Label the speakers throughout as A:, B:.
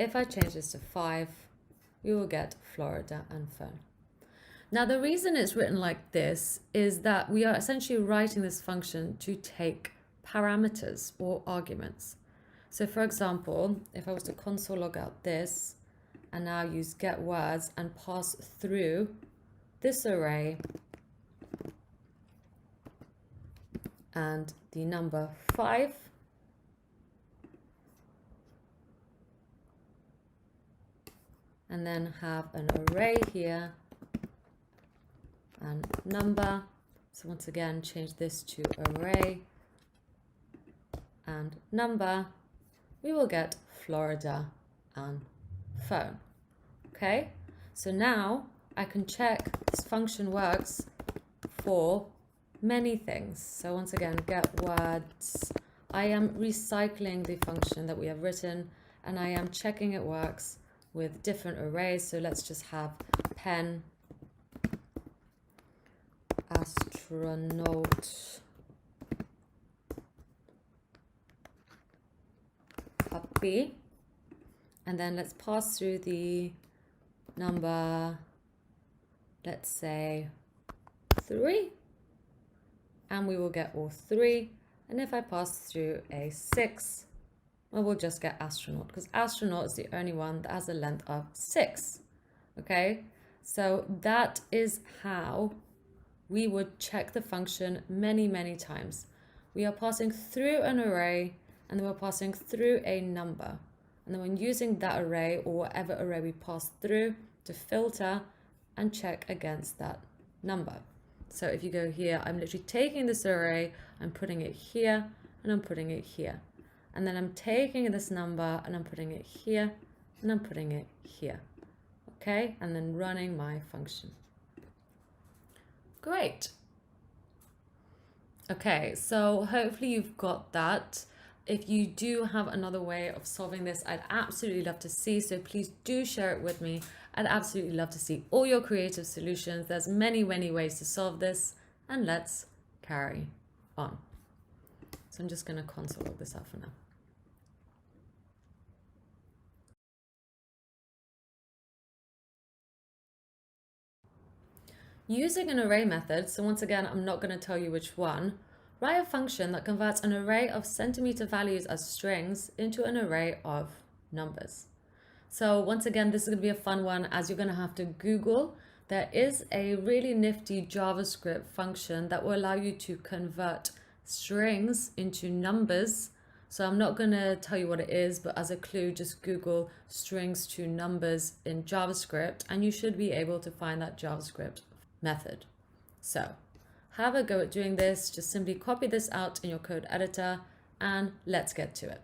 A: if I change this to 5, we will get Florida and phone. Now, the reason it's written like this is that we are essentially writing this function to take parameters or arguments. So for example, if I was to console log out this and now use get words and pass through this array and the number 5, and then have an array here and number. So once again, change this to array and number, we will get Florida and phone. Okay, so now I can check this function works for many things. So once again, get words. I am recycling the function that we have written and I am checking it works with different arrays. So let's just have pen, astronaut, puppy, and then let's pass through the number, let's say 3, and we will get all 3. And if I pass through a 6, well, we'll just get astronaut, because astronaut is the only one that has a length of 6. Okay, so that is how we would check the function many times. We are passing through an array and then we're passing through a number. And then when using that array or whatever array we pass through to filter and check against that number. So if you go here, I'm literally taking this array, I'm putting it here and I'm putting it here. And then I'm taking this number and I'm putting it here and I'm putting it here. Okay, and then running my function. Great. Okay, so hopefully you've got that. If you do have another way of solving this, I'd absolutely love to see, so please do share it with me. I'd absolutely love to see all your creative solutions. There's many ways to solve this, and let's carry on. So I'm just going to console log this out for now. Using an array method, so once again, I'm not going to tell you which one, write a function that converts an array of centimeter values as strings into an array of numbers. So once again, this is going to be a fun one as you're going to have to Google. There is a really nifty JavaScript function that will allow you to convert strings into numbers. So I'm not going to tell you what it is, but as a clue, just Google strings to numbers in JavaScript and you should be able to find that JavaScript method. So have a go at doing this. Just simply copy this out in your code editor and let's get to it.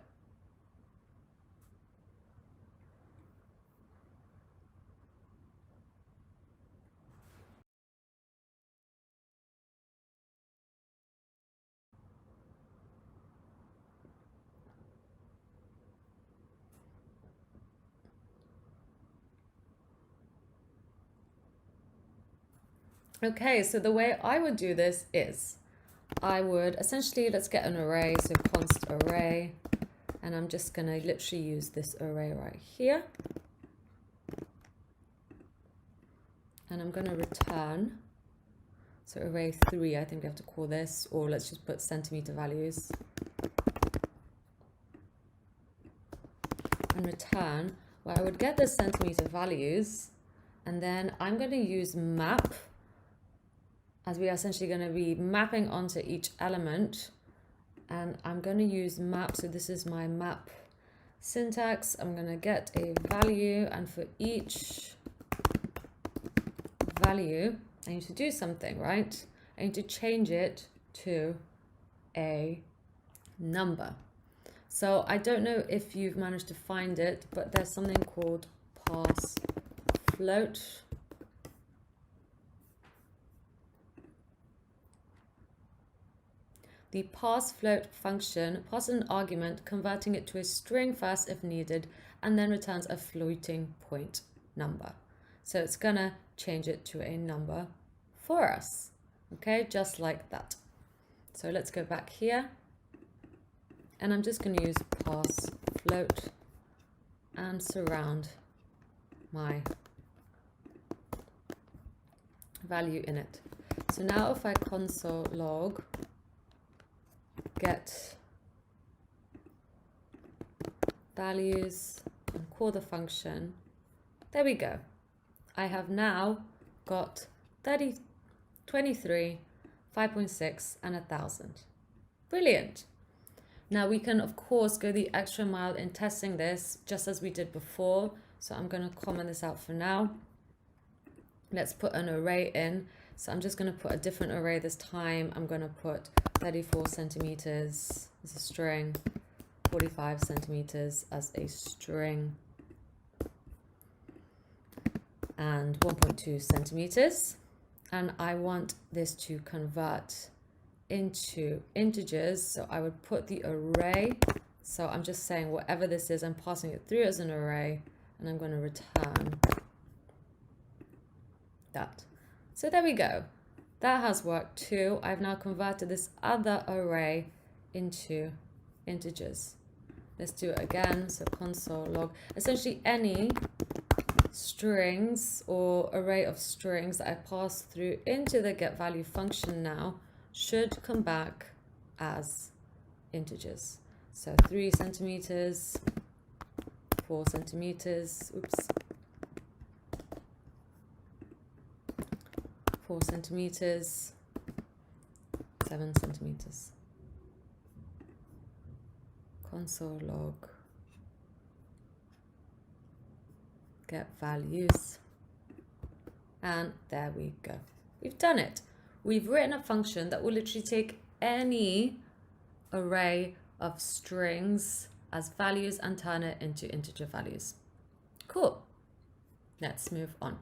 A: Okay, so the way I would do this is I would essentially, let's get an array, so const array, and I'm just going to literally use this array right here. And I'm going to return, so array 3, I think we have to call this, or let's just put centimeter values. And return, where I would get the centimeter values, and then I'm going to use map, as we are essentially going to be mapping onto each element. And I'm going to use map, so this is my map syntax. I'm going to get a value, and for each value, I need to do something, right? I need to change it to a number. So I don't know if you've managed to find it, but there's something called parse float. The parse float function passes an argument, converting it to a string first if needed, and then returns a floating point number. So it's gonna change it to a number for us, okay, just like that. So let's go back here, and I'm just gonna use parse float and surround my value in it. So now if I console log get values and call the function, there we go. I have now got 30, 23, 5.6 and 1,000. Brilliant. Now we can of course go the extra mile in testing this just as we did before. So I'm going to comment this out for now. Let's put an array in. So I'm just going to put a different array this time. I'm going to put 34 centimeters as a string, 45 centimeters as a string, and 1.2 centimeters. And I want this to convert into integers. So I would put the array. So I'm just saying whatever this is, I'm passing it through as an array, and I'm going to return that. So there we go. That has worked too. I've now converted this other array into integers. Let's do it again. So console log, essentially any strings or array of strings that I pass through into the get value function now should come back as integers. So 3 centimeters, 4 centimeters, oops, 4 centimeters, 7 centimeters. Console log get values, and there we go. We've done it. We've written a function that will literally take any array of strings as values and turn it into integer values. Cool. Let's move on.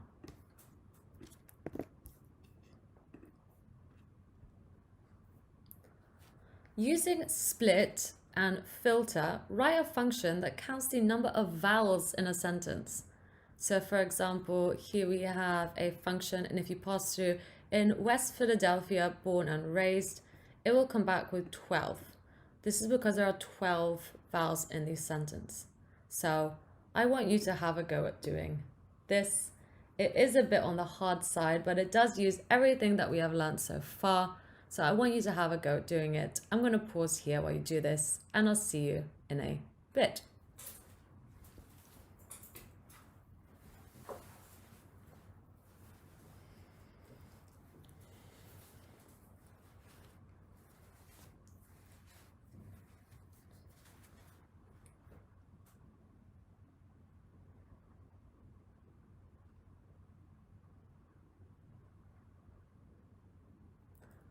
A: Using split and filter, write a function that counts the number of vowels in a sentence. So for example, here we have a function, and if you pass through in West Philadelphia, born and raised, it will come back with 12. This is because there are 12 vowels in this sentence. So I want you to have a go at doing this. It is a bit on the hard side, but it does use everything that we have learned so far. So I want you to have a go at doing it. I'm going to pause here while you do this, and I'll see you in a bit.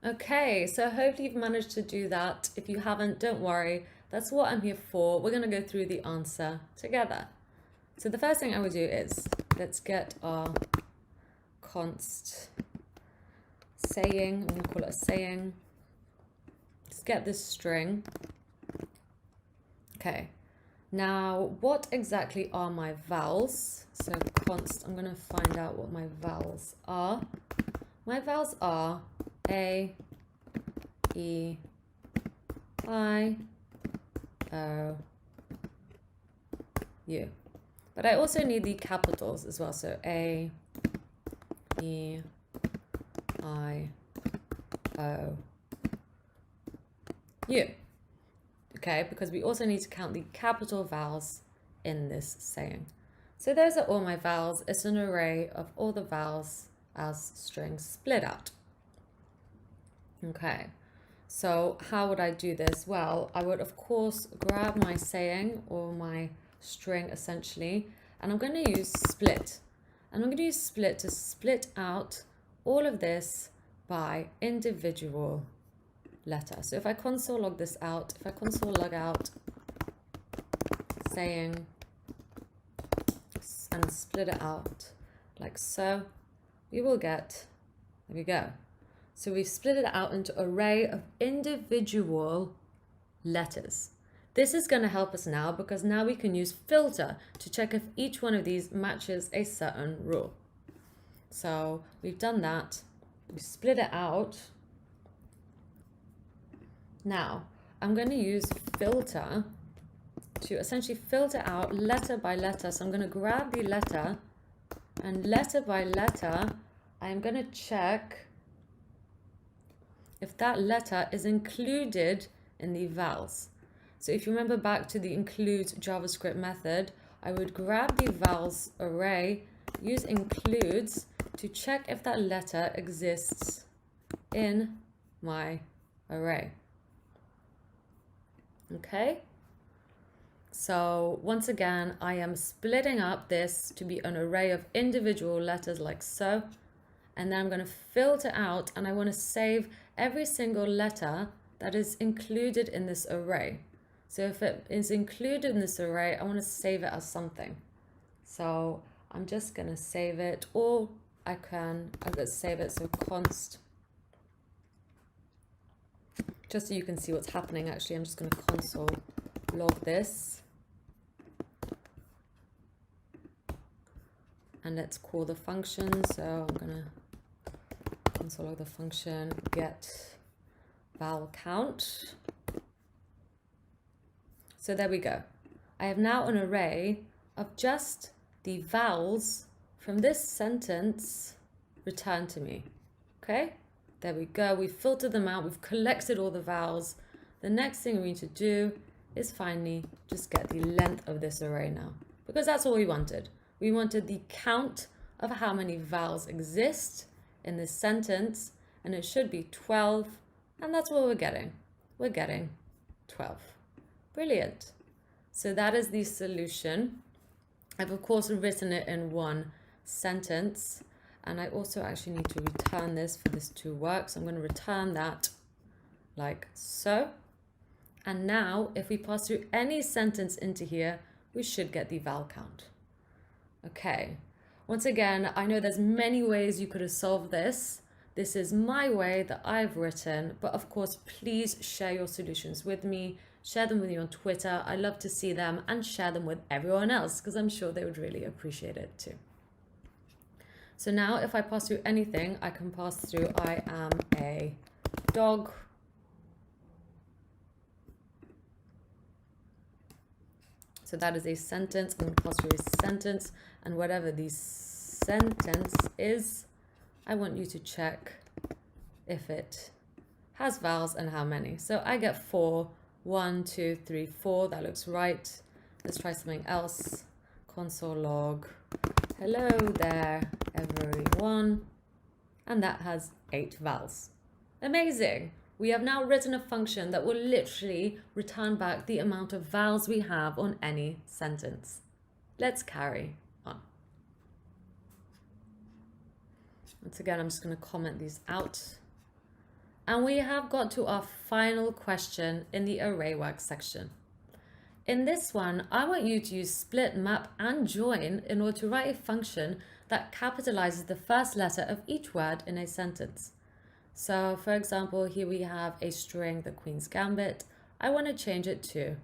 A: Okay, so hopefully you've managed to do that. If you haven't, don't worry. That's what I'm here for. We're going to go through the answer together. So the first thing I would do is, let's get our const saying. I'm going to call it a saying. Let's get this string. Okay, now what exactly are my vowels? So const, I'm going to find out what my vowels are. My vowels are A, E, I, O, U. But I also need the capitals as well. So A, E, I, O, U. Okay, because we also need to count the capital vowels in this saying. So those are all my vowels. It's an array of all the vowels as strings split out. Okay, so how would I do this? Well, I would of course grab my saying or my string essentially, and I'm going to use split. And I'm going to use split to split out all of this by individual letter. So if I console log this out, if I console log out saying and split it out like so, we will get, there we go. So we've split it out into an array of individual letters. This is going to help us now because now we can use filter to check if each one of these matches a certain rule. So we've done that. We split it out. Now I'm going to use filter to essentially filter out letter by letter. So I'm going to grab the letter, and letter by letter, I'm going to check if that letter is included in the vowels. So if you remember back to the includes JavaScript method, I would grab the vowels array, use includes to check if that letter exists in my array. Okay? So once again, I am splitting up this to be an array of individual letters like so. And then I'm going to filter out, and I want to save every single letter that is included in this array. So if it is included in this array, I want to save it as something. So I'm just going to save it, or I could save it, so const. Just so you can see what's happening, actually, I'm just going to console log this. And let's call the function. So I'm going to console log the function get vowel count. So there we go. I have now an array of just the vowels from this sentence returned to me. Okay, there we go. We've filtered them out. We've collected all the vowels. The next thing we need to do is finally just get the length of this array now, because that's all we wanted. We wanted the count of how many vowels exist in this sentence, and it should be 12, and that's what we're getting. We're getting 12. Brilliant. So that is the solution. I've of course written it in one sentence, and I also actually need to return this for this to work. So I'm going to return that like so. And now if we pass through any sentence into here, we should get the vowel count. Okay, once again, I know there's many ways you could have solved this. This is my way that I've written, but of course, please share your solutions with me. Share them with me on Twitter. I love to see them, and share them with everyone else, because I'm sure they would really appreciate it too. So now if I pass through anything, I can pass through I am a dog. So that is a sentence. I'm going to pass through a sentence, and whatever the sentence is, I want you to check if it has vowels and how many. So I get 4. 1, 2, 3, 4. That looks right. Let's try something else. Console log. Hello there, everyone. And that has 8 vowels. Amazing. We have now written a function that will literally return back the amount of vowels we have on any sentence. Let's carry on. Once again, I'm just going to comment these out. And we have got to our final question in the ArrayWorks section. In this one, I want you to use split, map, and join in order to write a function that capitalizes the first letter of each word in a sentence. So for example, here we have a string, the Queen's Gambit. I want to change it to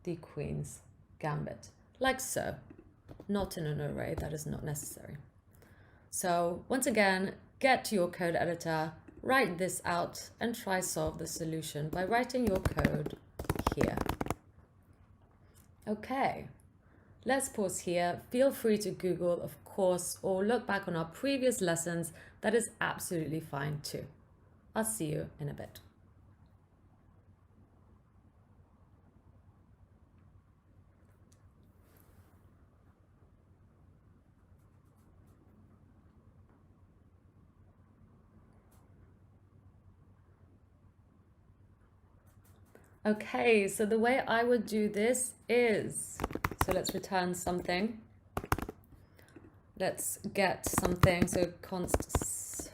A: the Queen's Gambit, like so. Not in an array, that is not necessary. So once again, get to your code editor, write this out, and try solve the solution by writing your code here. Okay, let's pause here. Feel free to Google, of course, or look back on our previous lessons. That is absolutely fine too. I'll see you in a bit. Okay, so the way I would do this is, so let's return something. Let's get something, so const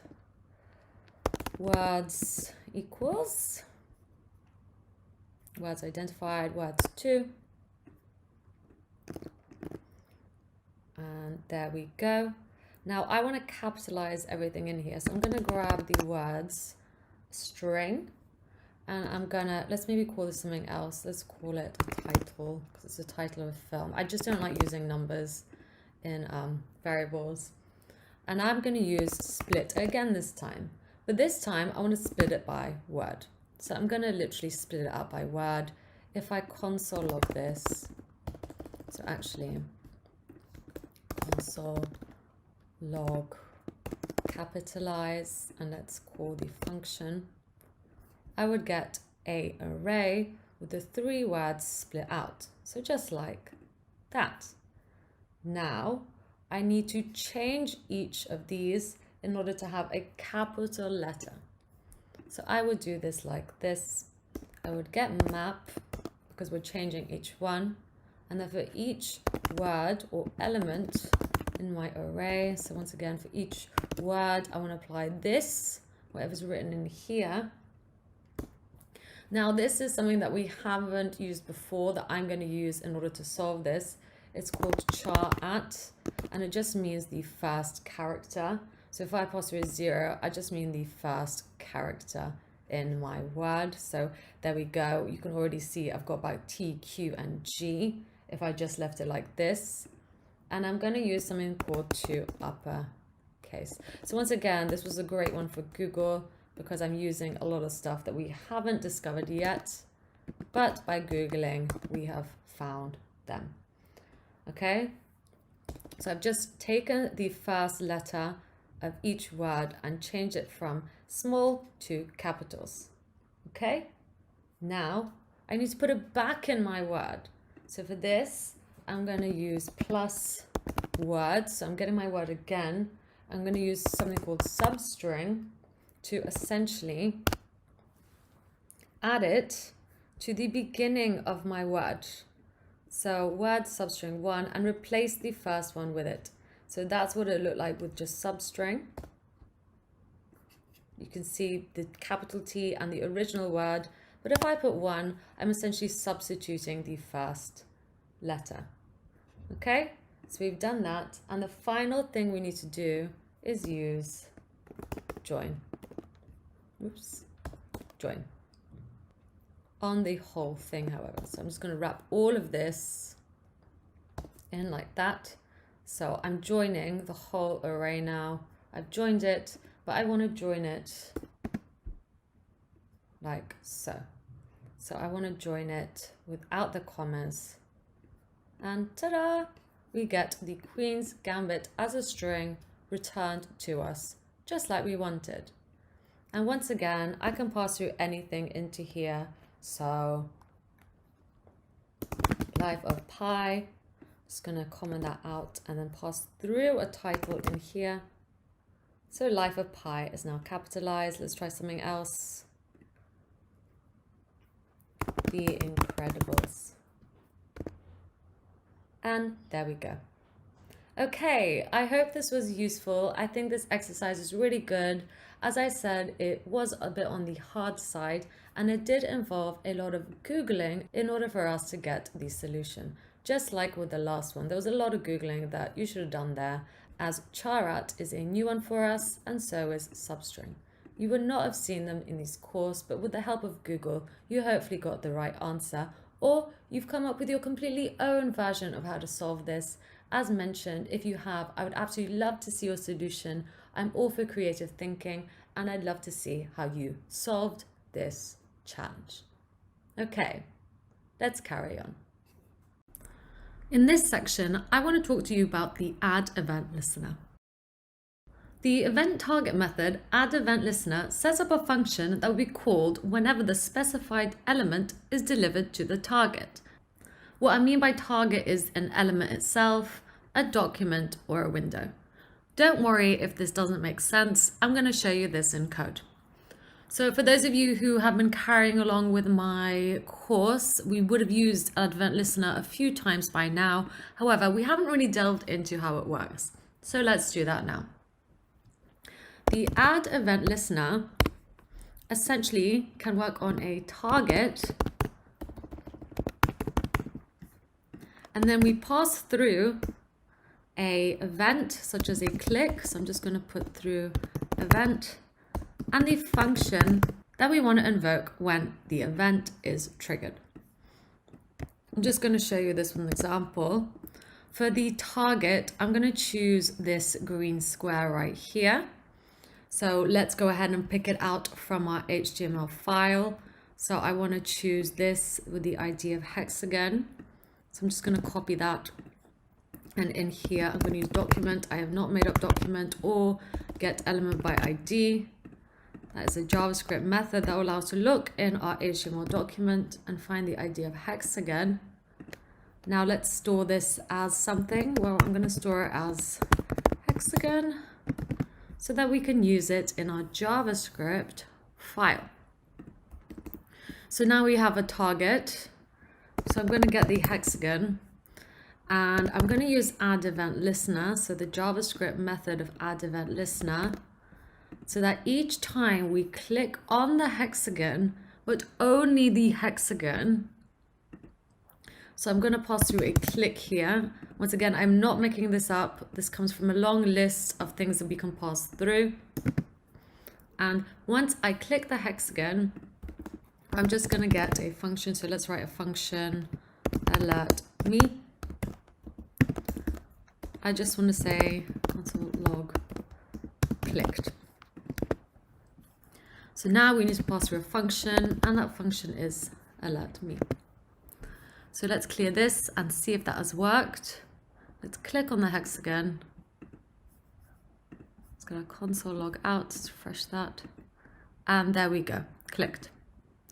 A: words equals words identified, words 2. And there we go. Now I want to capitalize everything in here. So I'm going to grab the words string, and I'm gonna, let's maybe call this something else. Let's call it a title, because it's the title of a film. I just don't like using numbers in variables. And I'm gonna use split again this time. But this time I want to split it by word. So I'm gonna literally split it out by word. if I console log this, so actually console log capitalize, and let's call the function, I would get a array with the 3 words split out. So just like that. Now I need to change each of these in order to have a capital letter. So I would do this like this. I would get map, because we're changing each one, and then for each word or element in my array, so once again for each word I want to apply this, whatever's written in here. Now this is something that we haven't used before that I'm going to use in order to solve this. It's called char at, and it just means the first character. So if I pass through a 0, I just mean the first character in my word. So there we go. You can already see I've got about T, Q, and G if I just left it like this. And I'm going to use something called to uppercase. So once again, this was a great one for Google because I'm using a lot of stuff that we haven't discovered yet, but by Googling, we have found them. Okay, so I've just taken the first letter of each word and changed it from small to capitals. Okay, now I need to put it back in my word. So for this, I'm going to use plus words. So I'm getting my word again. I'm going to use something called substring to essentially add it to the beginning of my word. So word substring 1 and replace the first one with it. So that's what it looked like with just substring. You can see the capital T and the original word, but if I put 1, I'm essentially substituting the first letter. Okay, so we've done that, and the final thing we need to do is use join. Oops, join on the whole thing, however. So I'm just going to wrap all of this in like that. So I'm joining the whole array now. I've joined it, but I want to join it like so. So I want to join it without the commas. And ta-da! We get the Queen's Gambit as a string returned to us, just like we wanted. And once again, I can pass through anything into here. So Life of Pi, just going to comment that out and then pass through a title in here. So Life of Pi is now capitalized. Let's try something else. The Incredibles. And there we go. Okay, I hope this was useful. I think this exercise is really good. As I said, it was a bit on the hard side, and it did involve a lot of Googling in order for us to get the solution. Just like with the last one, there was a lot of Googling that you should have done there, as char at is a new one for us, and so is substring. You would not have seen them in this course, but with the help of Google, you hopefully got the right answer, or you've come up with your completely own version of how to solve this. As mentioned, if you have, I would absolutely love to see your solution. I'm all for creative thinking, and I'd love to see how you solved this challenge. Okay, let's carry on. In this section, I want to talk to you about the add event listener. The event target method add event listener sets up a function that will be called whenever the specified element is delivered to the target. What I mean by target is an element itself, a document, or a window. Don't worry if this doesn't make sense. I'm going to show you this in code. So for those of you who have been carrying along with my course, we would have used add event listener a few times by now. However, we haven't really delved into how it works. So let's do that now. The add event listener essentially can work on a target, and then we pass through a event such as a click. So I'm just going to put through event and the function that we want to invoke when the event is triggered. I'm just going to show you this with an example. For the target, I'm going to choose this green square right here. So let's go ahead and pick it out from our HTML file. So I want to choose this with the ID of hexagon. So I'm just going to copy that. And in here, I'm going to use document. I have not made up document or get element by ID. That is a JavaScript method that will allow us to look in our HTML document and find the ID of hexagon. Now let's store this as something. Well, I'm going to store it as hexagon so that we can use it in our JavaScript file. So now we have a target. So I'm going to get the hexagon and I'm going to use add event listener. So the JavaScript method of add event listener, so that each time we click on the hexagon, but only the hexagon. So I'm going to pass through a click here. Once again, I'm not making this up. This comes from a long list of things that we can pass through. And once I click the hexagon, I'm just going to get a function. So let's write a function, alert me. I just want to say console log clicked. So now we need to pass through a function, and that function is alert me. So let's clear this and see if that has worked. Let's click on the hexagon. Let's go to console log out, let's refresh that. And there we go, clicked,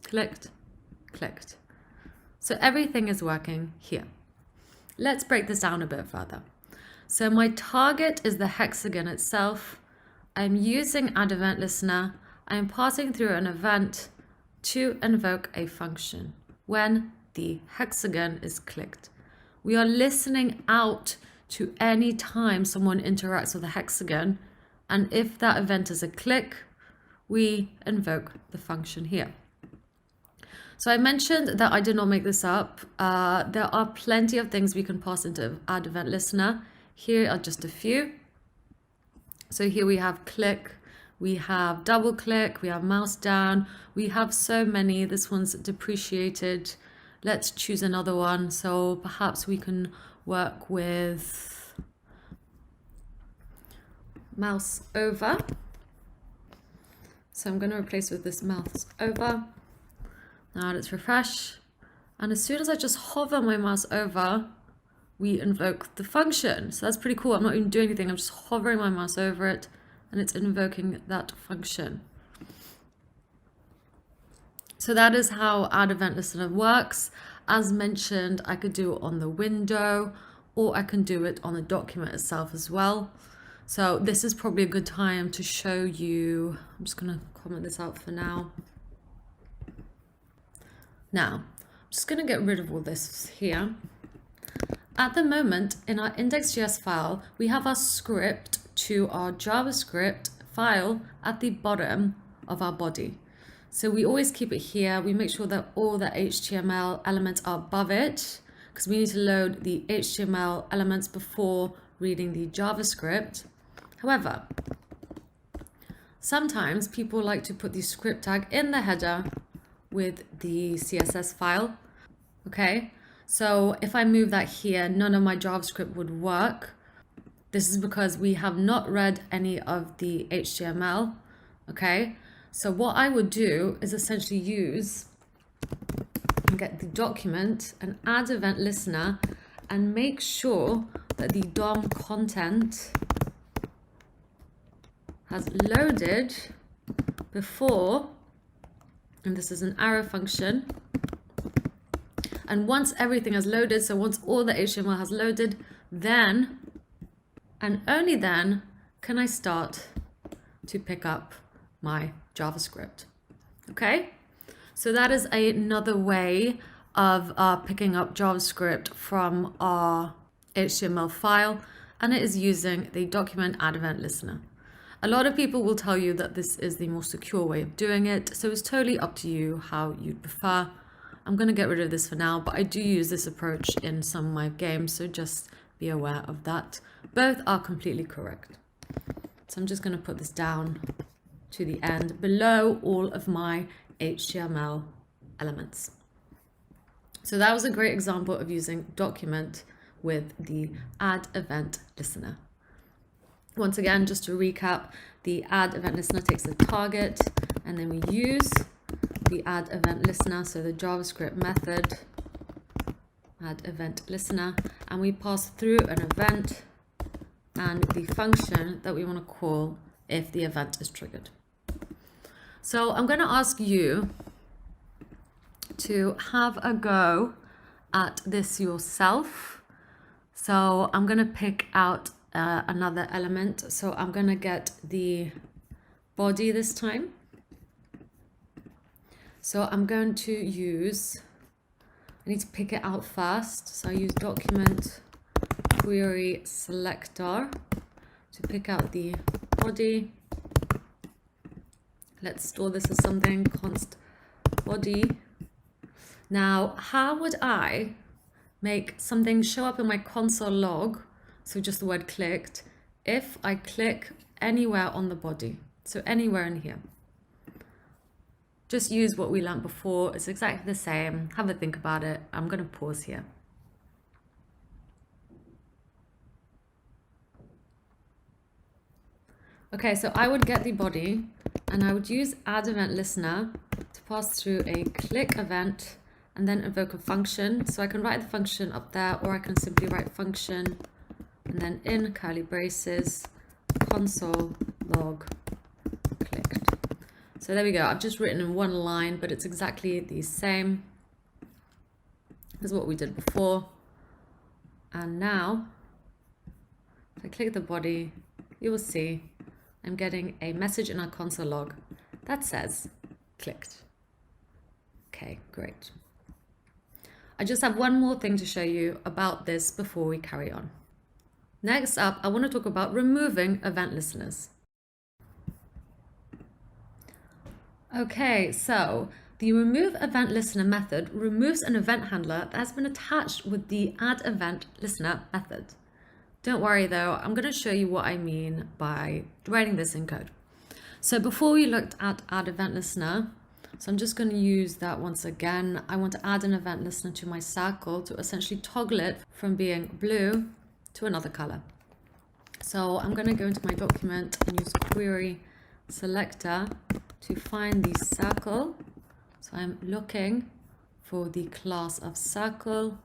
A: clicked, clicked. So everything is working here. Let's break this down a bit further. So my target is the hexagon itself. I'm using add event listener. I'm passing through an event to invoke a function when the hexagon is clicked. We are listening out to any time someone interacts with the hexagon, and if that event is a click, we invoke the function here. So I mentioned that I did not make this up. There are plenty of things we can pass into add event listener. Here are just a few. So here we have click, we have double click, we have mouse down, we have so many. This one's depreciated. Let's choose another one. So perhaps we can work with mouse over. So I'm going to replace with this mouse over. Now let's refresh. And as soon as I just hover my mouse over, we invoke the function. So that's pretty cool. I'm not even doing anything. I'm just hovering my mouse over it and it's invoking that function. So that is how add event listener works. As mentioned, I could do it on the window or I can do it on the document itself as well. So this is probably a good time to show you. I'm just going to comment this out for now. Now, I'm just going to get rid of all this here. At the moment, in our index.js file, we have our script to our JavaScript file at the bottom of our body. So we always keep it here. We make sure that all the HTML elements are above it because we need to load the HTML elements before reading the JavaScript. However, sometimes people like to put the script tag in the header with the CSS file. Okay, so if I move that here, none of my JavaScript would work. This is because we have not read any of the HTML. Okay, so what I would do is essentially use and get the document and add event listener and make sure that the DOM content has loaded before, and this is an arrow function. And once everything has loaded, so once all the HTML has loaded, then and only then can I start to pick up my JavaScript. Okay, so that is another way of picking up JavaScript from our HTML file, and it is using the document add event listener. A lot of people will tell you that this is the more secure way of doing it, so it's totally up to you how you'd prefer. I'm going to get rid of this for now, but I do use this approach in some of my games, so just be aware of that. Both are completely correct. So I'm just going to put this down to the end below all of my HTML elements. So that was a great example of using document with the add event listener. Once again, just to recap, the add event listener takes the target and then we use the add event listener, so the JavaScript method add event listener, and we pass through an event and the function that we want to call if the event is triggered. So I'm going to ask you to have a go at this yourself. So I'm going to pick out another element. So I'm going to get the body this time. So I'm going to use, I need to pick it out first. So I use document query selector to pick out the body. Let's store this as something, const body. Now, how would I make something show up in my console log, so just the word clicked, if I click anywhere on the body? So anywhere in here. Just use what we learned before. It's exactly the same. Have a think about it. I'm going to pause here. Okay, so I would get the body and I would use add event listener to pass through a click event and then invoke a function. So I can write the function up there, or I can simply write function and then in curly braces, console log clicked. So there we go. I've just written in one line, but it's exactly the same as what we did before. And now, if I click the body, you will see I'm getting a message in our console log that says clicked. Okay, great. I just have one more thing to show you about this before we carry on. Next up, I want to talk about removing event listeners. Okay, so the remove event listener method removes an event handler that has been attached with the add event listener method. Don't worry though, I'm going to show you what I mean by writing this in code. So before we looked at add event listener, so I'm just going to use that once again. I want to add an event listener to my circle to essentially toggle it from being blue to another color. So I'm going to go into my document and use query selector to find the circle. So I'm looking for the class of circle.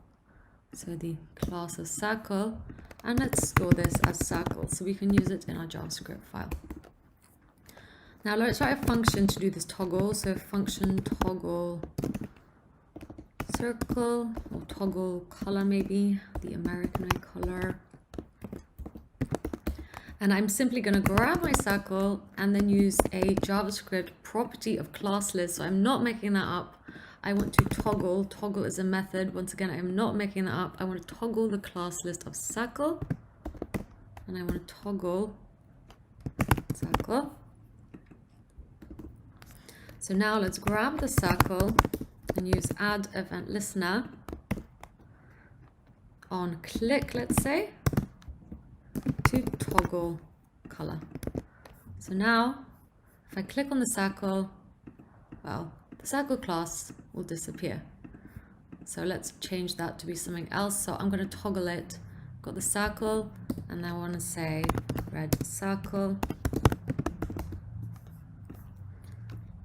A: So the class of circle, and let's store this as circle so we can use it in our JavaScript file. Now let's write a function to do this toggle. So function toggle circle, or toggle color, maybe the American way color. And I'm simply going to grab my circle and then use a JavaScript property of class list. So I'm not making that up. I want to toggle. Toggle is a method. Once again, I'm not making that up. I want to toggle the class list of circle. And I want to toggle circle. So now let's grab the circle and use add event listener on click, let's say, to toggle color. So now if I click on the circle, well, the circle class will disappear. So let's change that to be something else. So I'm going to toggle it. Got the circle, and I want to say red circle.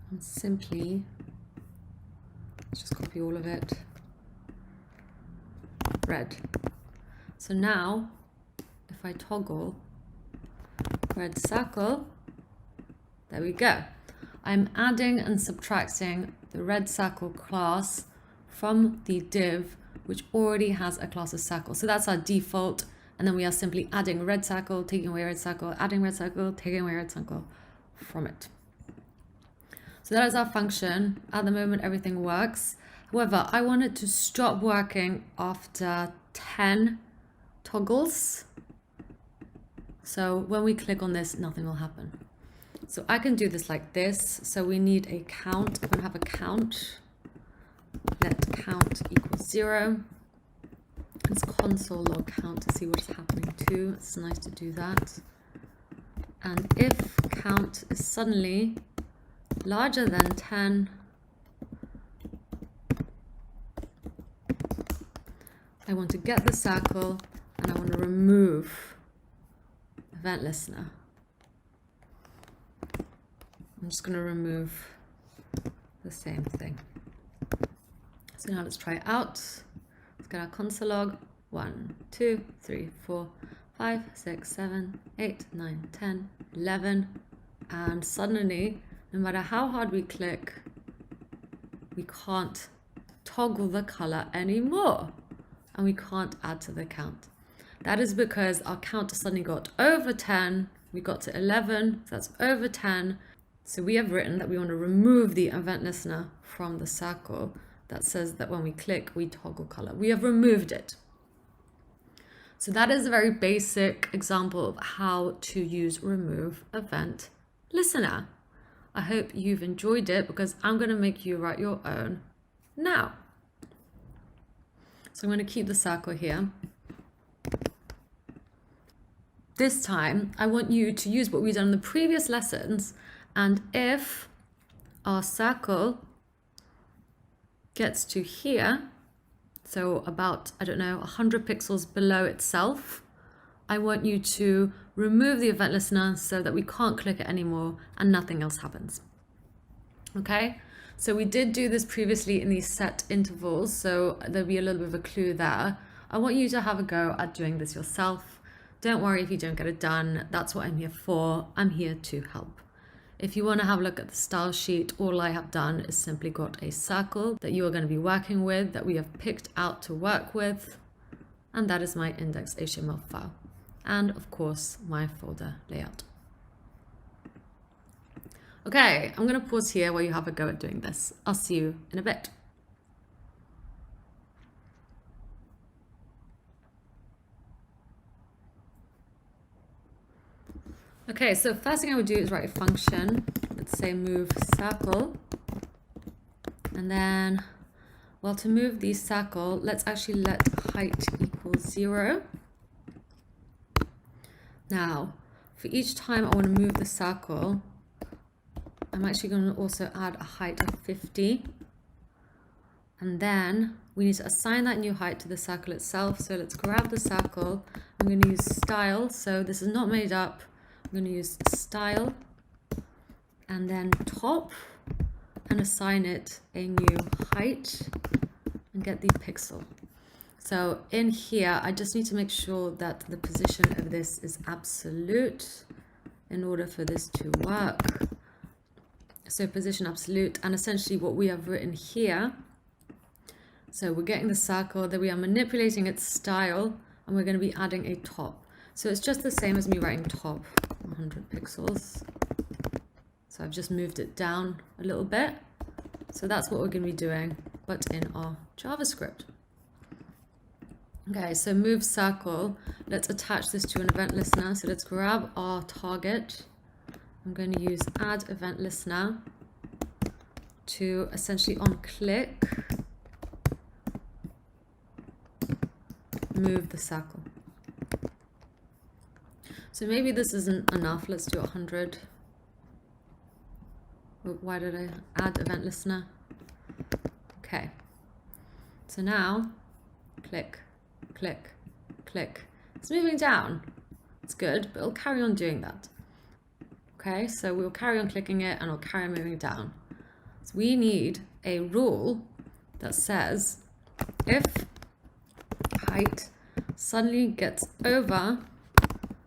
A: And simply, let's just copy all of it. Red. So now, if I toggle red circle, there we go. I'm adding and subtracting the red circle class from the div, which already has a class of circle. So that's our default. And then we are simply adding red circle, taking away red circle, adding red circle, taking away red circle from it. So that is our function. At the moment, everything works. However, I want it to stop working after 10 toggles. So when we click on this, nothing will happen. So I can do this like this. So we need a count. I'm going to have a count. Let count equal 0. Let's console log count to see what's happening too. It's nice to do that. And if count is suddenly larger than 10, I want to get the circle and I want to remove event listener. I'm just going to remove the same thing. So now let's try it out. Let's get our console log. 1, 2, 3, 4, 5, 6, 7, 8, 9, 10, 11. And suddenly, no matter how hard we click, we can't toggle the color anymore. And we can't add to the count. That is because our count suddenly got over 10. We got to 11, so that's over 10. So we have written that we want to remove the event listener from the circle that says that when we click, we toggle color. We have removed it. So that is a very basic example of how to use remove event listener. I hope you've enjoyed it because I'm going to make you write your own now. So I'm going to keep the circle here. This time, I want you to use what we've done in the previous lessons, and if our circle gets to here, so about, I don't know, 100 pixels below itself, I want you to remove the event listener so that we can't click it anymore and nothing else happens. Okay, so we did do this previously in these set intervals, so there'll be a little bit of a clue there. I want you to have a go at doing this yourself. Don't worry if you don't get it done. That's what I'm here for. I'm here to help. If you want to have a look at the style sheet, all I have done is simply got a circle that you are going to be working with, that we have picked out to work with. And that is my index.html file. And of course, my folder layout. Okay, I'm going to pause here while you have a go at doing this. I'll see you in a bit. Okay, so first thing I would do is write a function. Let's say move circle. And then, well, to move the circle, let's actually let height equal 0. Now, for each time I want to move the circle, I'm actually going to also add a height of 50. And then we need to assign that new height to the circle itself. So let's grab the circle. I'm going to use style. So this is not made up. I'm going to use style and then top and assign it a new height and get the pixel. So in here, I just need to make sure that the position of this is absolute in order for this to work. So position absolute, and essentially what we have written here, so we're getting the circle, that we are manipulating its style, and we're going to be adding a top. So it's just the same as me writing top, 100 pixels. So I've just moved it down a little bit. So that's what we're going to be doing, but in our JavaScript. Okay, so move circle. Let's attach this to an event listener. So let's grab our target. I'm going to use add event listener to essentially on click move the circle. So maybe this isn't enough. Let's do 100. Why did I add event listener? Okay. So now click, click, click. It's moving down. It's good, but it'll carry on doing that. Okay, so we'll carry on clicking it and it'll carry on moving down. So we need a rule that says if height suddenly gets over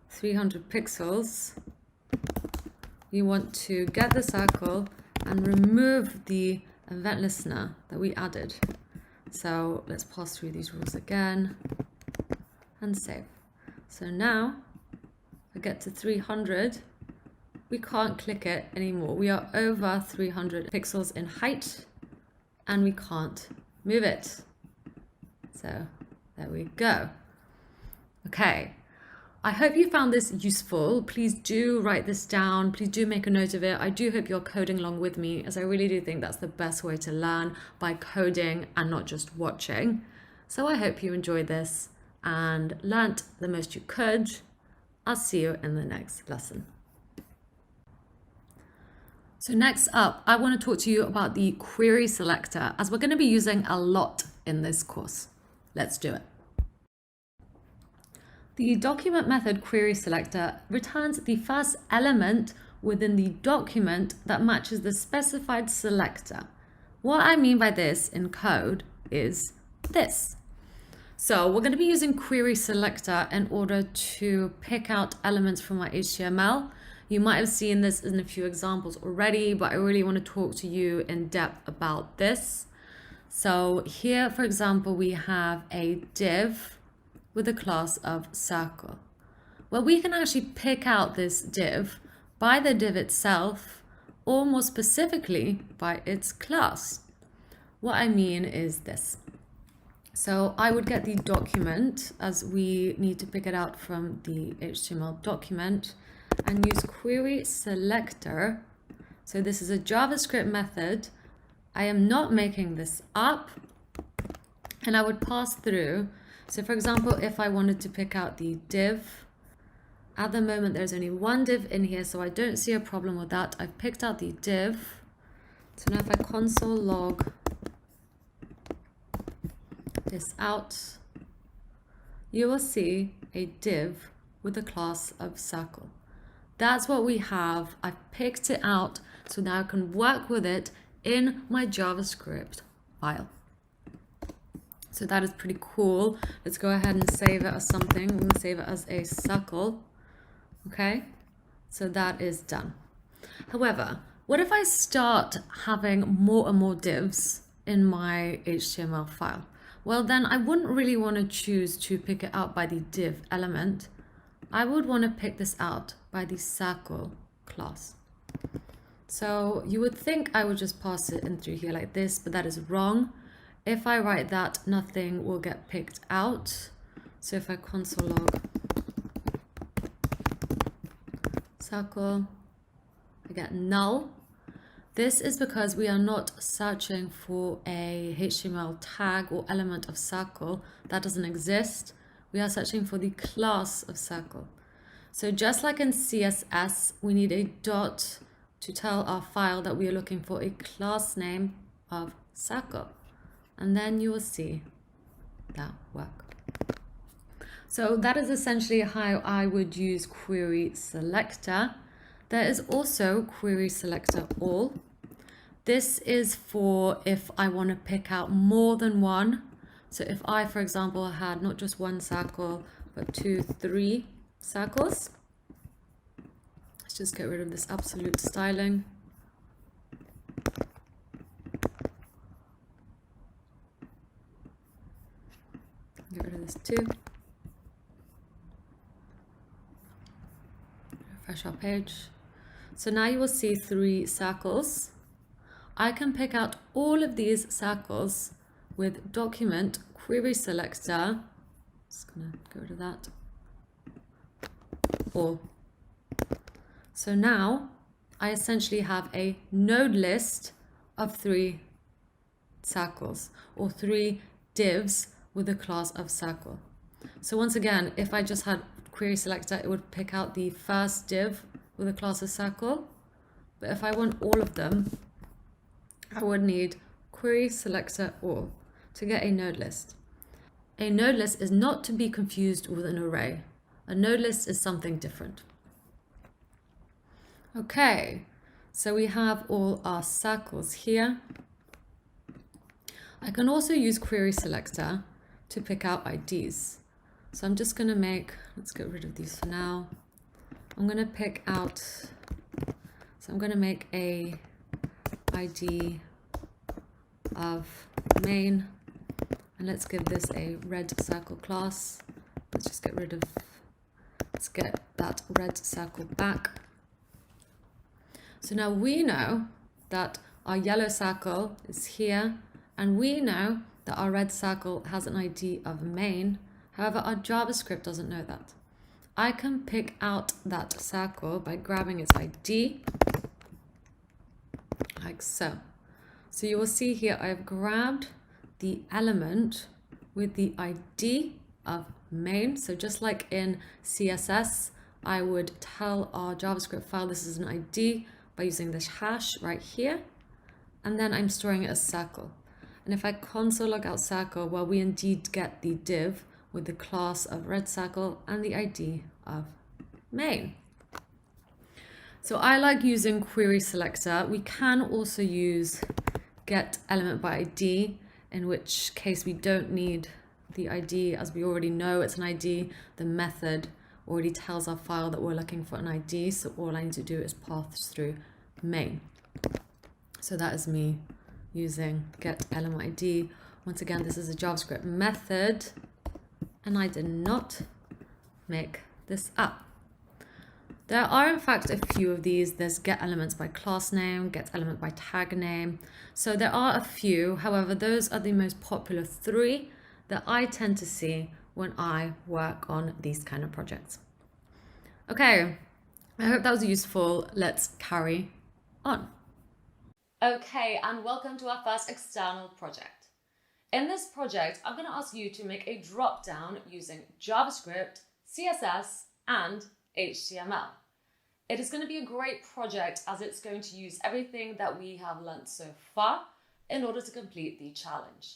A: 300 pixels, we want to get the circle and remove the event listener that we added. So let's pass through these rules again and save. So now I get to 300. We can't click it anymore. We are over 300 pixels in height and we can't move it. So there we go. Okay. I hope you found this useful. Please do write this down. Please do make a note of it. I do hope you're coding along with me, as I really do think that's the best way to learn, by coding and not just watching. So I hope you enjoyed this and learnt the most you could. I'll see you in the next lesson. So next up, I want to talk to you about the query selector, as we're going to be using a lot in this course. Let's do it. The document method query selector returns the first element within the document that matches the specified selector. What I mean by this in code is this. So we're going to be using query selector in order to pick out elements from our HTML. You might have seen this in a few examples already, but I really want to talk to you in depth about this. So here, for example, we have a div with a class of circle. Well, we can actually pick out this div by the div itself, or more specifically by its class. What I mean is this. So I would get the document, as we need to pick it out from the HTML document, and use query selector. So this is a JavaScript method. I am not making this up. And I would pass through. So for example, if I wanted to pick out the div, at the moment there's only one div in here, so I don't see a problem with that. I've picked out the div. So now if I console log this out, you will see a div with a class of circle. That's what we have. I've picked it out, so now I can work with it in my JavaScript file. So that is pretty cool. Let's go ahead and save it as something. I'm going to save it as a circle. Okay, so that is done. However, what if I start having more and more divs in my HTML file? Well, then I wouldn't really want to choose to pick it out by the div element. I would want to pick this out by the circle class. So you would think I would just pass it in through here like this, but that is wrong. If I write that, nothing will get picked out. So if I console log circle, I get null. This is because we are not searching for a HTML tag or element of circle. That doesn't exist. We are searching for the class of circle. So just like in CSS, we need a dot to tell our file that we are looking for a class name of circle. And then you will see that work. So that is essentially how I would use query selector. There is also query selector all. This is for if I want to pick out more than one. So if I, for example, had not just one circle, but 2, 3 circles. Let's just get rid of this absolute styling. Get rid of this too. Refresh our page. So now you will see 3 circles. I can pick out all of these circles with document query selector. Just gonna get rid of that. All. So now I essentially have a node list of 3 circles or 3 divs with a class of circle. So once again, if I just had query selector, it would pick out the first div with a class of circle. But if I want all of them, I would need query selector all to get a node list. A node list is not to be confused with an array. A node list is something different. Okay, so we have all our circles here. I can also use query selector to pick out IDs. So I'm just going to make, let's get rid of these for now. I'm going to pick out, so I'm going to make a ID of main, and let's give this a red circle class. Let's just get rid of, let's get that red circle back. So now we know that our yellow circle is here, and we know that our red circle has an ID of main. However, our JavaScript doesn't know that. I can pick out that circle by grabbing its ID, like so. So you will see here I've grabbed the element with the ID of main. So just like in CSS, I would tell our JavaScript file this is an ID by using this hash right here. And then I'm storing it as circle. And if I console log out circle, well, we indeed get the div with the class of red circle and the ID of main. So I like using query selector. We can also use get element by ID, in which case we don't need the ID, as we already know it's an ID. The method already tells our file that we're looking for an ID, so all I need to do is pass through main. So that is me using get element ID. Once again, this is a JavaScript method, and I did not make this up. There are in fact a few of these. There's get elements by class name, get element by tag name. So there are a few. However, those are the most popular 3 that I tend to see when I work on these kind of projects. Okay, I hope that was useful. Let's carry on. Okay, and welcome to our first external project. In this project, I'm going to ask you to make a drop down using JavaScript, CSS, and HTML. It is going to be a great project as it's going to use everything that we have learnt so far in order to complete the challenge.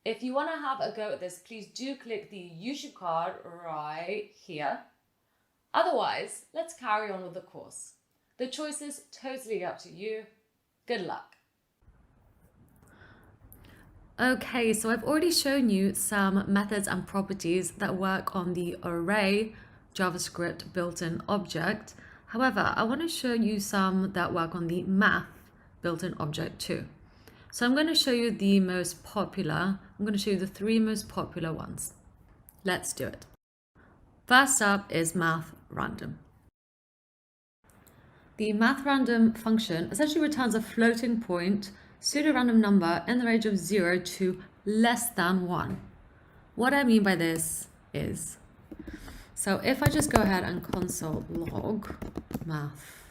A: If you want to have a go at this, please do click the YouTube card right here. Otherwise, let's carry on with the course. The choice is totally up to you. Good luck. Okay, so I've already shown you some methods and properties that work on the array JavaScript built-in object. However, I want to show you some that work on the math built-in object too. So I'm going to show you the most popular. I'm going to show you the 3 most popular ones. Let's do it. First up is math random. The math random function essentially returns a floating point pseudo-random number in the range of 0 to less than 1. What I mean by this is, so if I just go ahead and console log math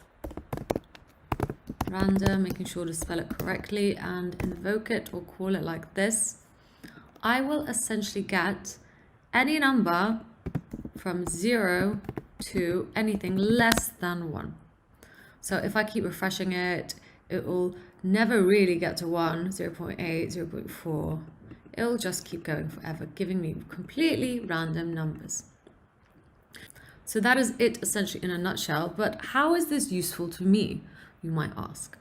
A: random, making sure to spell it correctly and invoke it or call it like this, I will essentially get any number from 0 to anything less than 1. So if I keep refreshing it, it will never really get to 1, 0.8, 0.4. It'll just keep going forever, giving me completely random numbers. So that is it essentially in a nutshell. But how is this useful to me, you might ask?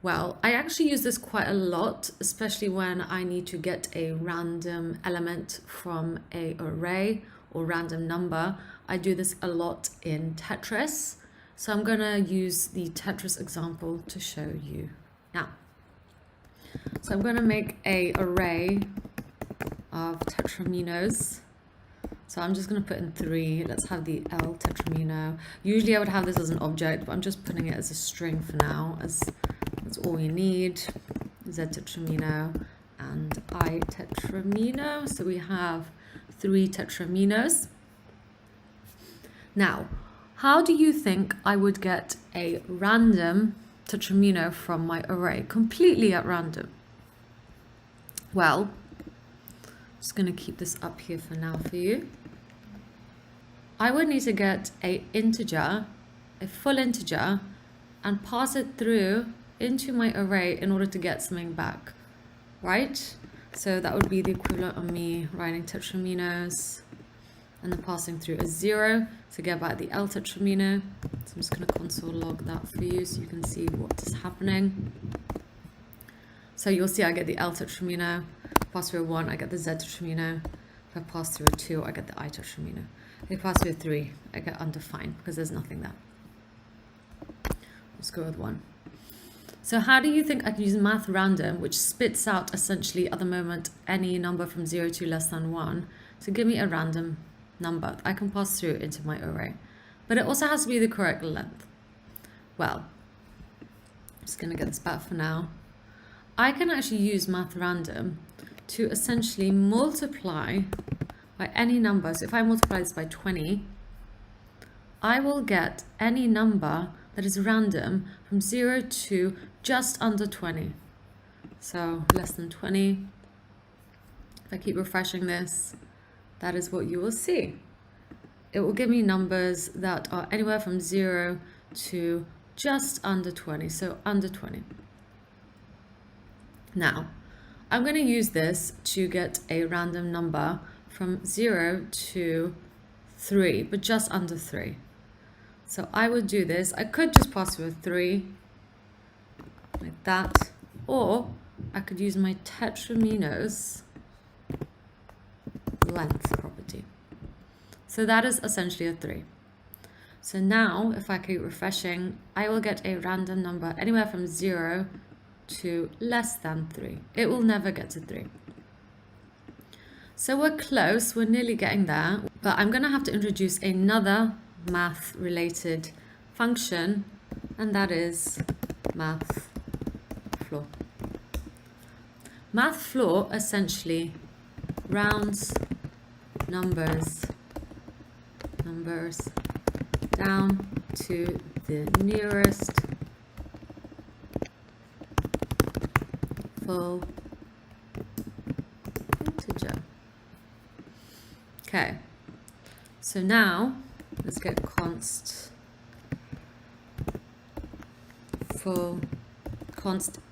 A: Well, I actually use this quite a lot, especially when I need to get a random element from an array or random number. I do this a lot in Tetris. So I'm going to use the Tetris example to show you now. So I'm going to make an array of tetraminos. So I'm just going to put in 3. Let's have the L tetramino. Usually I would have this as an object, but I'm just putting it as a string for now, as that's all you need. Z tetramino and I tetramino. So we have 3 tetraminos. Now, how do you think I would get a random tetramino from my array, completely at random? Well, I'm just going to keep this up here for now for you. I would need to get an integer, a full integer, and pass it through into my array in order to get something back, right? So that would be the equivalent of me writing tetraminos and then passing through a 0 to get back the L tetramino. So I'm just going to console log that for you so you can see what is happening. So you'll see I get the L tetramino, pass through a 1, I get the Z tetramino. If I pass through a 2, I get the I tetramino. If I pass through a 3, I get undefined because there's nothing there. Let's go with 1. So how do you think I can use math random, which spits out essentially at the moment any number from 0 to less than 1, to give me a random number I can pass through into my array? But it also has to be the correct length. Well, I'm just going to get this back for now. I can actually use math random to essentially multiply by any number. So if I multiply this by 20, I will get any number that is random from 0 to just under 20. So less than 20. If I keep refreshing this, that is what you will see. It will give me numbers that are anywhere from 0 to just under 20, so under 20. Now, I'm going to use this to get a random number from 0 to 3, but just under 3. So I would do this. I could just pass through a 3, like that, or I could use my tetromino's length property. So that is essentially a 3. So now if I keep refreshing, I will get a random number anywhere from 0 to less than 3. It will never get to 3. So we're close, we're nearly getting there, but I'm going to have to introduce another math related function, and that is math floor. Math floor essentially rounds numbers down to the nearest full integer. Okay, so now let's get const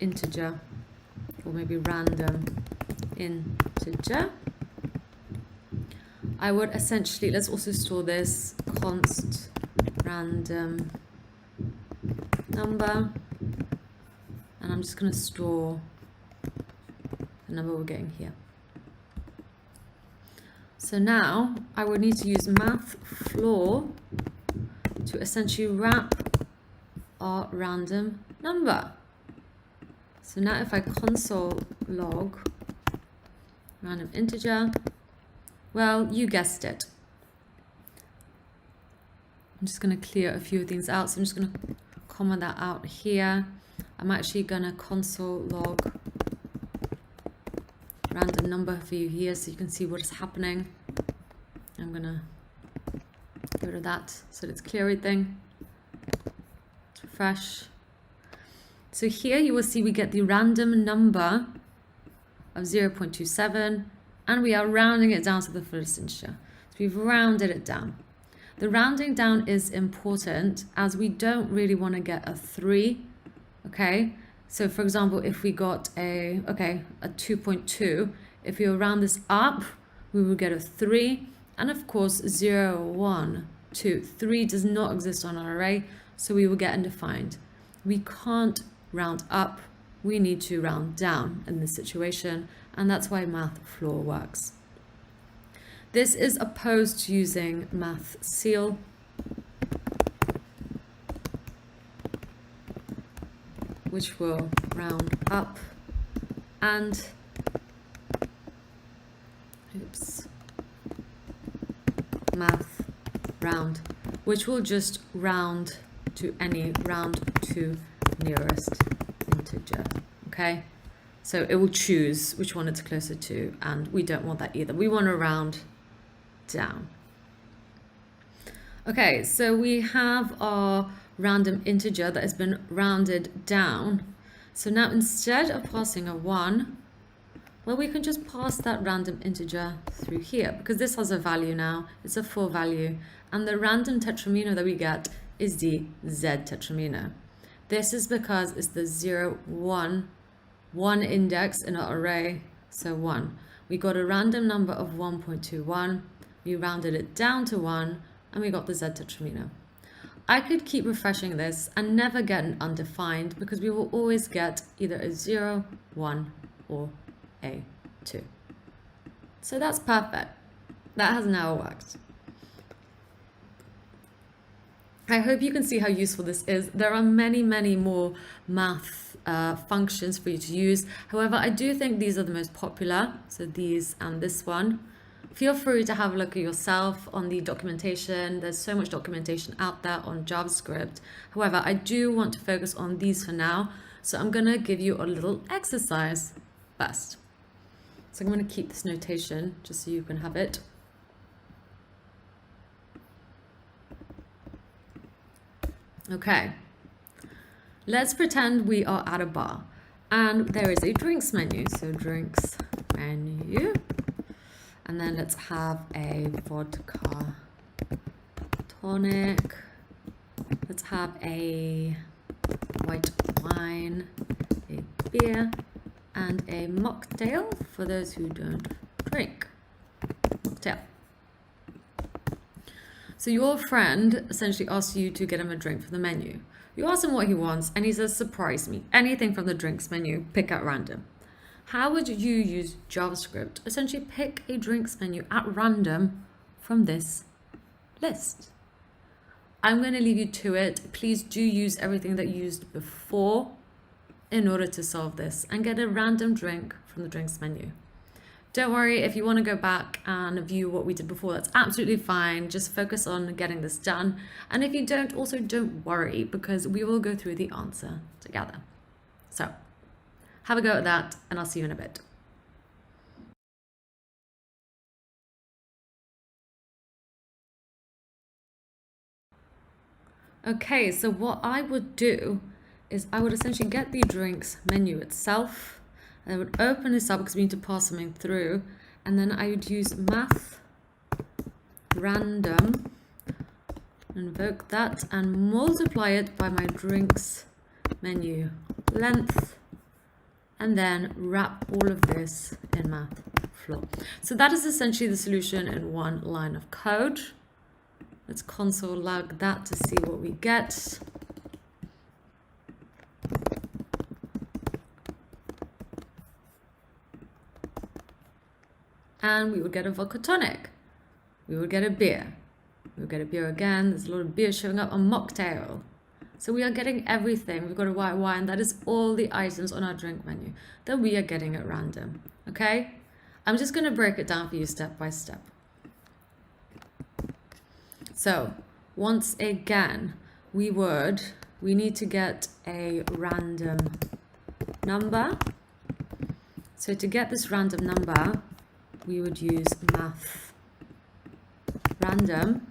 A: integer, or maybe random integer. I would essentially, let's also store this const random number, and I'm just going to store the number we're getting here. So now I would need to use math floor to essentially wrap our random number. So now if I console log random integer, well, you guessed it. I'm just going to clear a few things out. So I'm just going to comment that out here. I'm actually going to console log random number for you here so you can see what is happening. I'm going to get rid of that so let's clear everything. Let's refresh. So here you will see we get the random number of 0.27, and we are rounding it down to the fullest integer. So we've rounded it down. The rounding down is important as we don't really want to get a 3, okay? So for example, if we got a 2.2, if we round this up, we will get a 3. And of course, 0, 1, 2, 3 does not exist on our array, so we will get undefined. We can't round up, we need to round down in this situation, and that's why math floor works. This is opposed to using math ceil, which will round up, and math round, which will just round to any round to nearest integer. Okay, so it will choose which one it's closer to, and we don't want that either. We want to round down. Okay, so we have our random integer that has been rounded down. So now instead of passing a 1, well, we can just pass that random integer through here because this has a value now. It's a 4 value, and the random tetramino that we get is the Z tetramino. This is because it's the 0, 1 index in our array, so 1. We got a random number of 1.21, we rounded it down to 1, and we got the Z tetramino. I could keep refreshing this and never get an undefined because we will always get either a 0, 1, or a 2. So that's perfect. That has now worked. I hope you can see how useful this is. There are many, many more math functions for you to use. However, I do think these are the most popular. So these and this one. Feel free to have a look at yourself on the documentation. There's so much documentation out there on JavaScript. However, I do want to focus on these for now. So I'm going to give you a little exercise first. So I'm going to keep this notation just so you can have it. Okay, let's pretend we are at a bar and there is a drinks menu. So drinks menu, and then let's have a vodka tonic. Let's have a white wine, a beer, and a mocktail for those who don't drink. Mocktail. So your friend essentially asks you to get him a drink from the menu. You ask him what he wants and he says, surprise me. Anything from the drinks menu, pick at random. How would you use JavaScript? Essentially pick a drinks menu at random from this list. I'm going to leave you to it. Please do use everything that you used before in order to solve this and get a random drink from the drinks menu. Don't worry, if you want to go back and view what we did before, that's absolutely fine. Just focus on getting this done. And if you don't, also don't worry, because we will go through the answer together. So have a go at that, and I'll see you in a bit. Okay, so what I would do is I would essentially get the drinks menu itself. I would open this up because we need to pass something through, and then I would use math random, invoke that, and multiply it by my drinks menu length, and then wrap all of this in math floor. So that is essentially the solution in one line of code. Let's console log that to see what we get. And we would get a vodka tonic. We would get a beer. We would get a beer again. There's a lot of beer showing up, a mocktail. So we are getting everything. We've got a white wine. That is all the items on our drink menu that we are getting at random. Okay? I'm just going to break it down for you step by step. So once again, we need to get a random number. So to get this random number, we would use math random,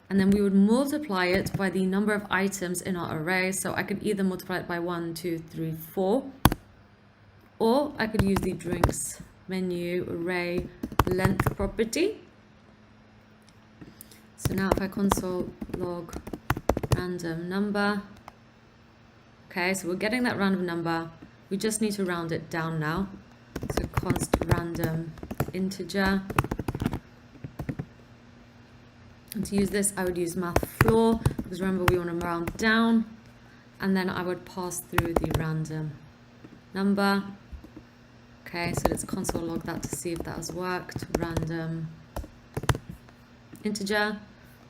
A: and then we would multiply it by the number of items in our array. So I could either multiply it by 1, 2, 3, 4, or I could use the drinks menu array length property. So now if I console log random number, okay, so we're getting that random number. We just need to round it down now. So const random integer. And to use this, I would use math floor, because remember we want to round down, and then I would pass through the random number. Okay, so let's console log that to see if that has worked. Random integer.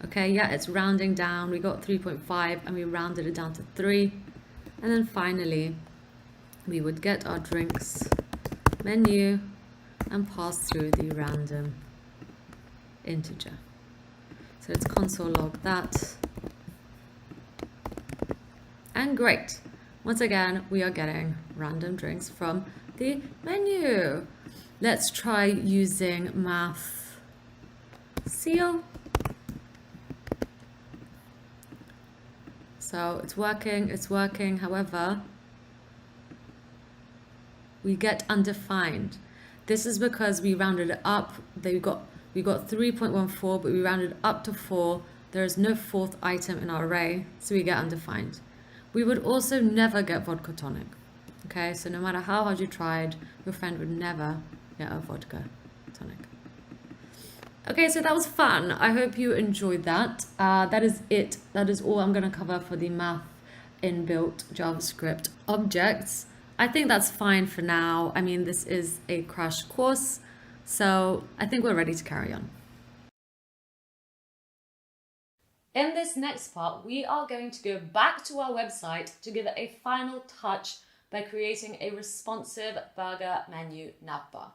A: Okay, yeah, it's rounding down. We got 3.5 and we rounded it down to 3. And then finally, we would get our drinks menu and pass through the random integer. So let's console log that. And great. Once again, we are getting random drinks from the menu. Let's try using math seal. So it's working. However, we get undefined. This is because we rounded it up. We got 3.14, but we rounded up to 4. There is no fourth item in our array, so we get undefined. We would also never get vodka tonic. Okay, so no matter how hard you tried, your friend would never get a vodka tonic. Okay, so that was fun. I hope you enjoyed that. That is it. That is all I'm going to cover for the math inbuilt JavaScript objects. I think that's fine for now. I mean, this is a crash course, so I think we're ready to carry on. In this next part, we are going to go back to our website to give it a final touch by creating a responsive burger menu navbar.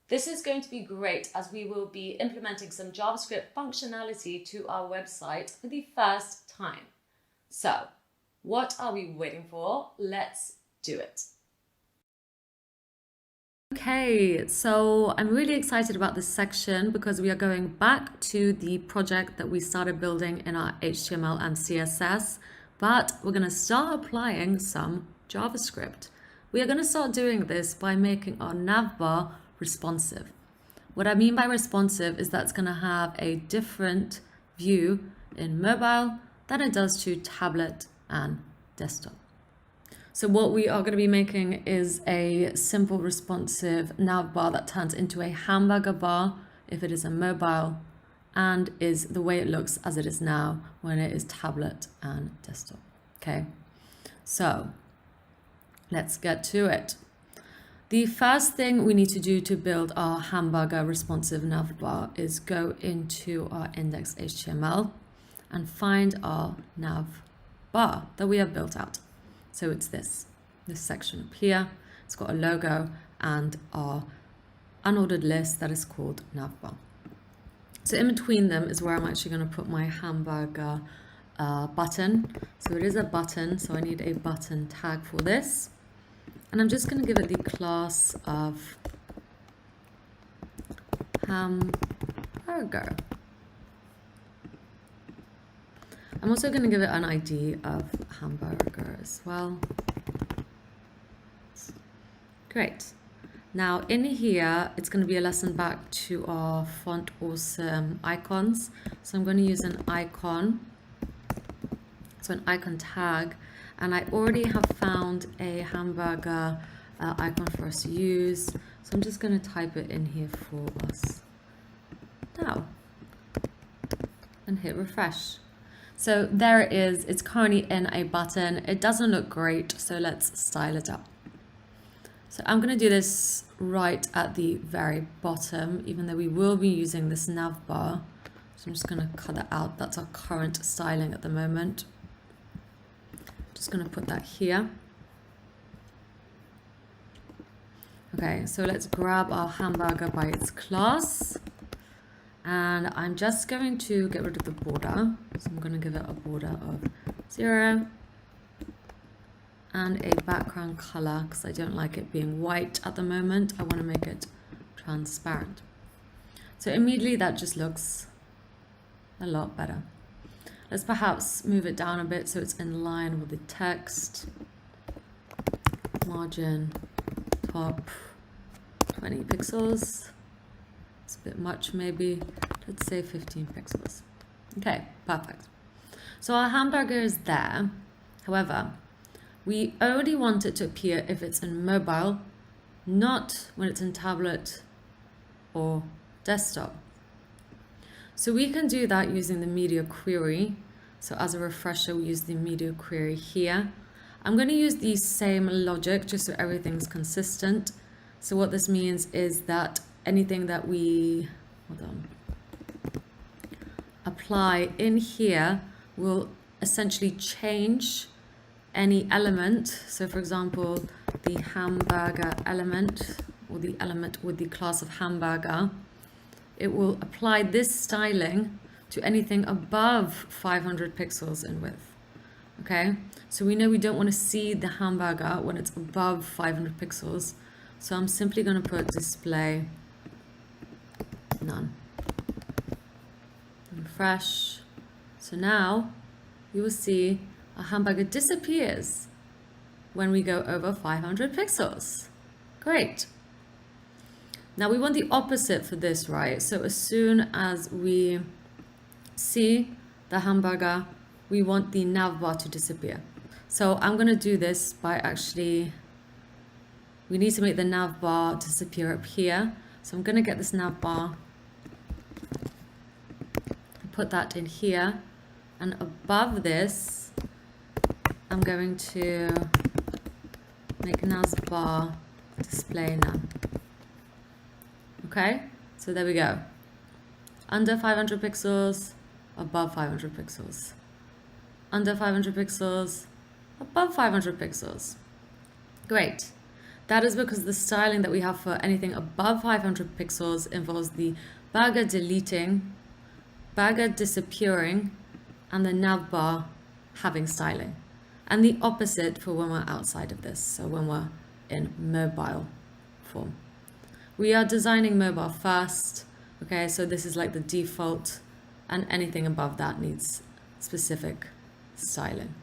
A: This is going to be great as we will be implementing some JavaScript functionality to our website for the first time. So, what are we waiting for? Let's do it. Okay, so I'm really excited about this section because we are going back to the project that we started building in our HTML and CSS, but we're going to start applying some JavaScript. We are going to start doing this by making our navbar responsive. What I mean by responsive is that's going to have a different view in mobile than it does to tablet and desktop. So what we are going to be making is a simple responsive navbar that turns into a hamburger bar if it is a mobile, and is the way it looks as it is now when it is tablet and desktop. Okay, so let's get to it. The first thing we need to do to build our hamburger responsive navbar is go into our index.html and find our nav bar that we have built out. So it's this section up here. It's got a logo and our unordered list that is called navbar. So in between them is where I'm actually going to put my hamburger button. So it is a button, so I need a button tag for this. And I'm just going to give it the class of hamburger. I'm also going to give it an ID of hamburger as well. Great. Now in here, it's going to be a lesson back to our Font Awesome icons. So I'm going to use an icon, so an icon tag, and I already have found a hamburger icon for us to use. So I'm just going to type it in here for us now and hit refresh. So there it is. It's currently in a button. It doesn't look great, so let's style it up. So I'm going to do this right at the very bottom, even though we will be using this nav bar. So I'm just going to cut that out. That's our current styling at the moment. Just going to put that here. Okay, so let's grab our hamburger by its class. And I'm just going to get rid of the border. So I'm going to give it a border of 0. And a background color, because I don't like it being white at the moment. I want to make it transparent. So immediately that just looks a lot better. Let's perhaps move it down a bit so it's in line with the text. Margin, top, 20 pixels. It's a bit much maybe. Let's say 15 pixels. Okay, perfect. So our hamburger is there. However, we only want it to appear if it's in mobile, not when it's in tablet or desktop. So we can do that using the media query. So as a refresher, we use the media query here. I'm going to use the same logic just so everything's consistent. So what this means is that anything that we apply in here will essentially change any element. So for example, the hamburger element, or the element with the class of hamburger, it will apply this styling to anything above 500 pixels in width. Okay, so we know we don't want to see the hamburger when it's above 500 pixels. So I'm simply going to put display none. Refresh. So now you will see a hamburger disappears when we go over 500 pixels. Great. Now we want the opposite for this, right? So as soon as we see the hamburger, we want the navbar to disappear. So I'm going to do this by actually, we need to make the navbar disappear up here. So I'm going to get this navbar, put that in here, and above this, I'm going to make navbar display none. Okay, so there we go. Under 500 pixels, above 500 pixels. Under 500 pixels, above 500 pixels. Great. That is because the styling that we have for anything above 500 pixels involves the burger deleting, burger disappearing, and the navbar having styling. And the opposite for when we're outside of this, so when we're in mobile form. We are designing mobile first, okay, so this is like the default, and anything above that needs specific styling,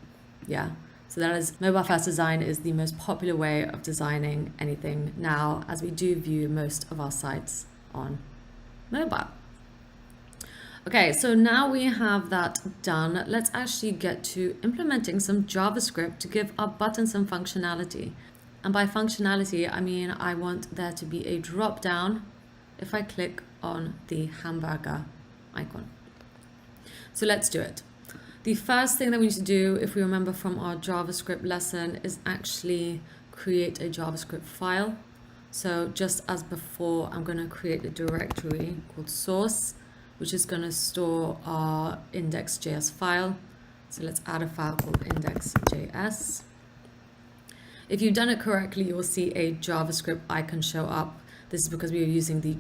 A: yeah. So that is, mobile first design is the most popular way of designing anything now, as we do view most of our sites on mobile. Okay, so now we have that done. Let's actually get to implementing some JavaScript to give our button some functionality. And by functionality, I mean I want there to be a drop down if I click on the hamburger icon. So let's do it. The first thing that we need to do, if we remember from our JavaScript lesson, is actually create a JavaScript file. So just as before, I'm going to create a directory called source, which is going to store our index.js file. So let's add a file called index.js. If you've done it correctly, you'll see a JavaScript icon show up. This is because we are using the